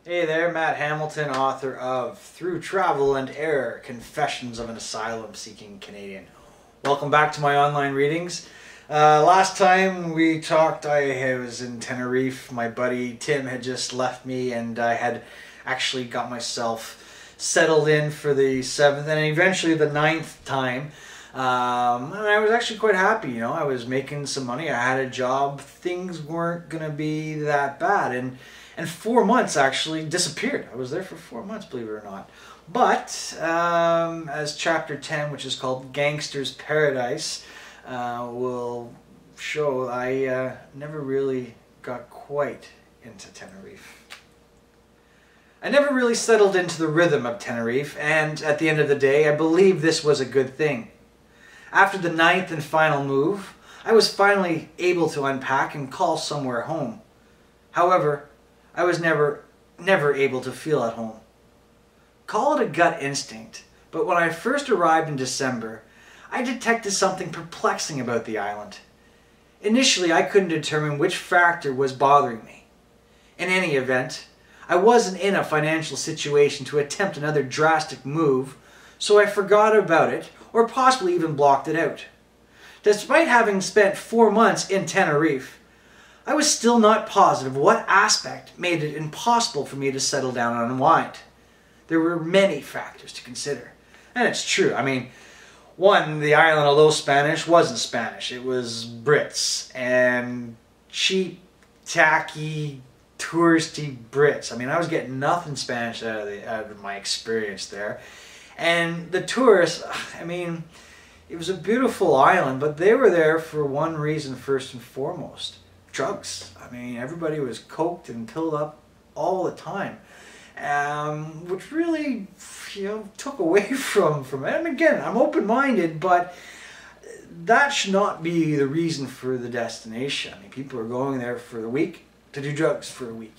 Hey there, Matt Hamilton, author of Through Travel and Error, Confessions of an Asylum-Seeking Canadian. Welcome back to my online readings. Last time we talked, I was in Tenerife. My buddy Tim had just left me and I had actually got myself settled in for the 7th and eventually the 9th time. And I was actually quite happy, you know. I was making some money, I had a job, things weren't going to be that bad. And 4 months actually disappeared. I was there for 4 months, believe it or not. But as chapter 10, which is called Gangster's Paradise, will show, I never really got quite into Tenerife. I never really settled into the rhythm of Tenerife, and at the end of the day, I believe this was a good thing. After the 9th and final move, I was finally able to unpack and call somewhere home. However, I was never able to feel at home. Call it a gut instinct, but when I first arrived in December, I detected something perplexing about the island. Initially, I couldn't determine which factor was bothering me. In any event, I wasn't in a financial situation to attempt another drastic move, so I forgot about it, or possibly even blocked it out. Despite having spent 4 months in Tenerife, I was still not positive what aspect made it impossible for me to settle down and unwind. There were many factors to consider. And it's true. I mean, one, the island, although Spanish, wasn't Spanish. It was Brits. And cheap, tacky, touristy Brits. I mean, I was getting nothing Spanish out of my experience there. And the tourists, I mean, it was a beautiful island, but they were there for one reason first and foremost. Drugs. I mean, everybody was coked and pilled up all the time, which really, took away from it. And again, I'm open-minded, but that should not be the reason for the destination. I mean, people are going there for the week to do drugs for a week.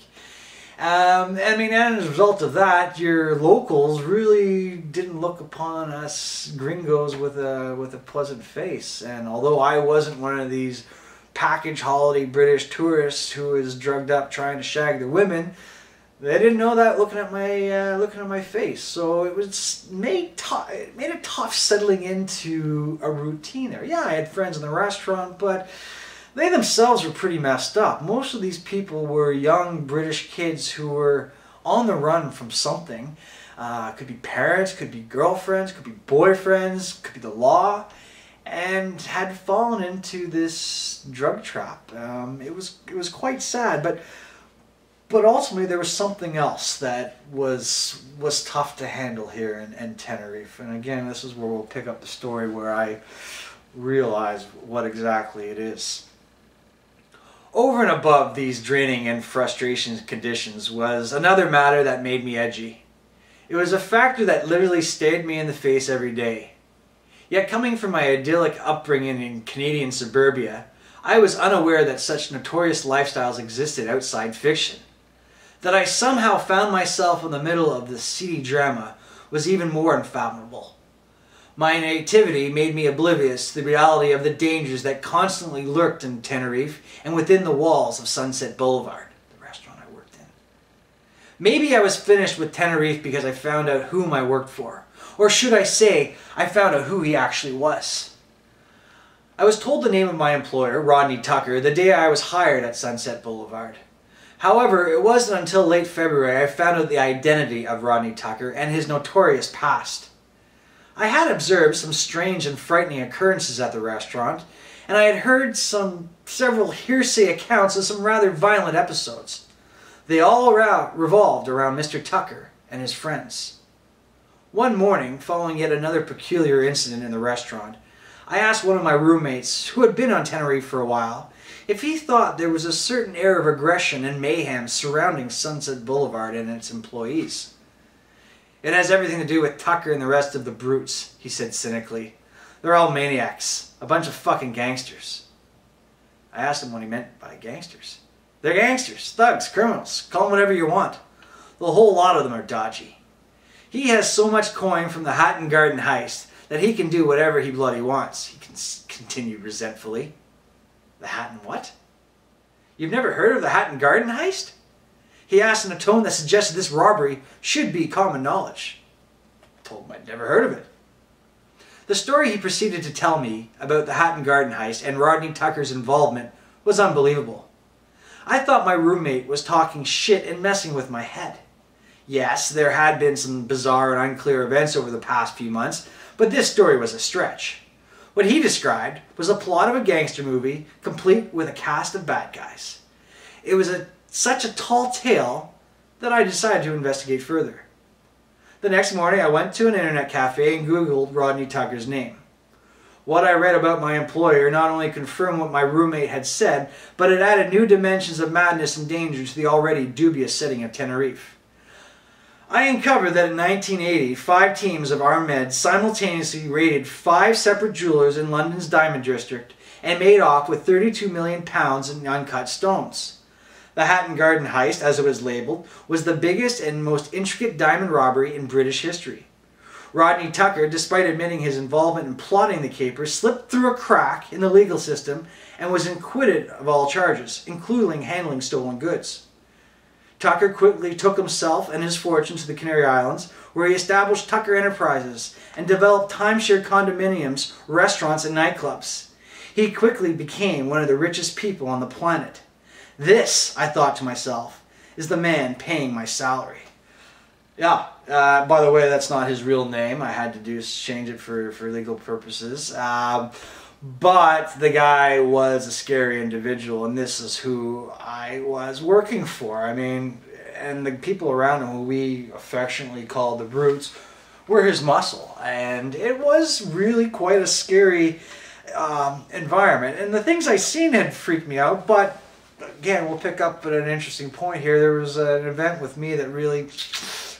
And as a result of that, your locals really didn't look upon us gringos with a pleasant face. And although I wasn't one of these package holiday British tourists who is drugged up trying to shag the women, they didn't know that looking at my face. So it made it tough settling into a routine there. Yeah, I had friends in the restaurant, but they themselves were pretty messed up. Most of these people were young British kids who were on the run from something. Could be parents, could be girlfriends, could be boyfriends, could be the law, and had fallen into this drug trap. It was quite sad, but ultimately there was something else that was tough to handle here in Tenerife. And again, this is where we'll pick up the story where I realize what exactly it is. Over and above these draining and frustration conditions was another matter that made me edgy. It was a factor that literally stared me in the face every day. Yet coming from my idyllic upbringing in Canadian suburbia, I was unaware that such notorious lifestyles existed outside fiction. That I somehow found myself in the middle of this seedy drama was even more unfathomable. My nativity made me oblivious to the reality of the dangers that constantly lurked in Tenerife and within the walls of Sunset Boulevard, the restaurant I worked in. Maybe I was finished with Tenerife because I found out whom I worked for. Or should I say, I found out who he actually was. I was told the name of my employer, Rodney Tucker, the day I was hired at Sunset Boulevard. However, it wasn't until late February I found out the identity of Rodney Tucker and his notorious past. I had observed some strange and frightening occurrences at the restaurant, and I had heard several hearsay accounts of some rather violent episodes. They all revolved around Mr. Tucker and his friends. One morning, following yet another peculiar incident in the restaurant, I asked one of my roommates, who had been on Tenerife for a while, if he thought there was a certain air of aggression and mayhem surrounding Sunset Boulevard and its employees. It has everything to do with Tucker and the rest of the brutes, he said cynically. They're all maniacs, a bunch of fucking gangsters. I asked him what he meant by gangsters. They're gangsters, thugs, criminals, call them whatever you want. The whole lot of them are dodgy. He has so much coin from the Hatton Garden heist that he can do whatever he bloody wants, he continued resentfully. The Hatton what? You've never heard of the Hatton Garden heist? He asked in a tone that suggested this robbery should be common knowledge. I told him I'd never heard of it. The story he proceeded to tell me about the Hatton Garden heist and Rodney Tucker's involvement was unbelievable. I thought my roommate was talking shit and messing with my head. Yes, there had been some bizarre and unclear events over the past few months, but this story was a stretch. What he described was a plot of a gangster movie, complete with a cast of bad guys. It was such a tall tale that I decided to investigate further. The next morning I went to an internet cafe and Googled Rodney Tucker's name. What I read about my employer not only confirmed what my roommate had said, but it added new dimensions of madness and danger to the already dubious setting of Tenerife. I uncovered that in 1980, 5 teams of armed men simultaneously raided 5 separate jewelers in London's Diamond District and made off with £32 million in uncut stones. The Hatton Garden heist, as it was labeled, was the biggest and most intricate diamond robbery in British history. Rodney Tucker, despite admitting his involvement in plotting the caper, slipped through a crack in the legal system and was acquitted of all charges, including handling stolen goods. Tucker quickly took himself and his fortune to the Canary Islands, where he established Tucker Enterprises and developed timeshare condominiums, restaurants, and nightclubs. He quickly became one of the richest people on the planet. This, I thought to myself, is the man paying my salary. Yeah, by the way, that's not his real name. I had to change it for legal purposes. But the guy was a scary individual, and this is who I was working for. I mean, and the people around him, who we affectionately called the brutes, were his muscle. And it was really quite a scary environment. And the things I seen had freaked me out, but again, we'll pick up at an interesting point here. There was an event with me that really,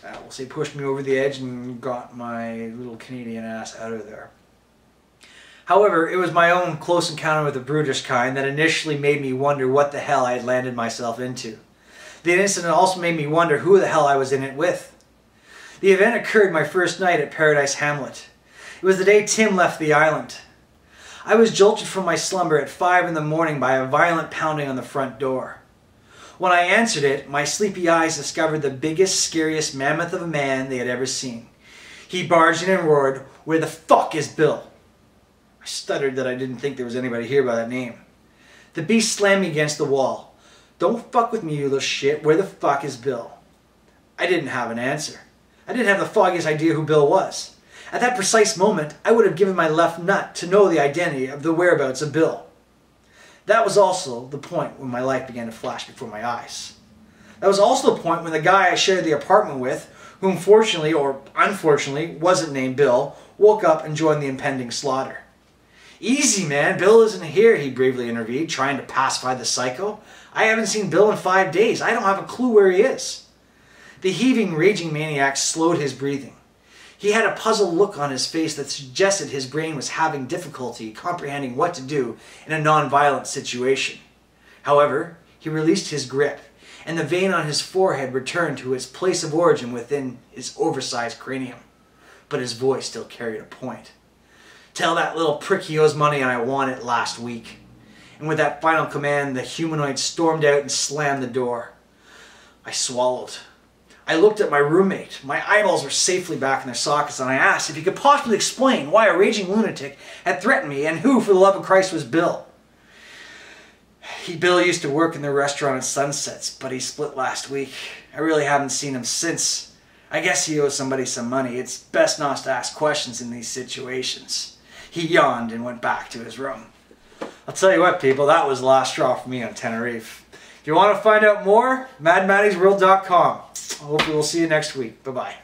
we'll say, pushed me over the edge and got my little Canadian ass out of there. However, it was my own close encounter with the brutish kind that initially made me wonder what the hell I had landed myself into. The incident also made me wonder who the hell I was in it with. The event occurred my first night at Paradise Hamlet. It was the day Tim left the island. I was jolted from my slumber at 5 in the morning by a violent pounding on the front door. When I answered it, my sleepy eyes discovered the biggest, scariest mammoth of a man they had ever seen. He barged in and roared, "Where the fuck is Bill?" I stuttered that I didn't think there was anybody here by that name. The beast slammed me against the wall. "Don't fuck with me, you little shit. Where the fuck is Bill?" I didn't have an answer. I didn't have the foggiest idea who Bill was. At that precise moment, I would have given my left nut to know the identity of the whereabouts of Bill. That was also the point when my life began to flash before my eyes. That was also the point when the guy I shared the apartment with, whom fortunately or unfortunately wasn't named Bill, woke up and joined the impending slaughter. "Easy, man, Bill isn't here," he bravely intervened, trying to pacify the psycho. "I haven't seen Bill in 5 days. I don't have a clue where he is." The heaving, raging maniac slowed his breathing. He had a puzzled look on his face that suggested his brain was having difficulty comprehending what to do in a non-violent situation. However, he released his grip, and the vein on his forehead returned to its place of origin within his oversized cranium. But his voice still carried a point. "Tell that little prick he owes money and I want it last week." And with that final command, the humanoid stormed out and slammed the door. I swallowed. I looked at my roommate. My eyeballs were safely back in their sockets, and I asked if he could possibly explain why a raging lunatic had threatened me and who, for the love of Christ, was Bill. Bill used to work in the restaurant at Sunsets, but he split last week. I really haven't seen him since. I guess he owes somebody some money. It's best not to ask questions in these situations. He yawned and went back to his room. I'll tell you what, people, that was the last straw for me on Tenerife. If you want to find out more, madmaddiesworld.com. Hopefully we'll see you next week. Bye-bye.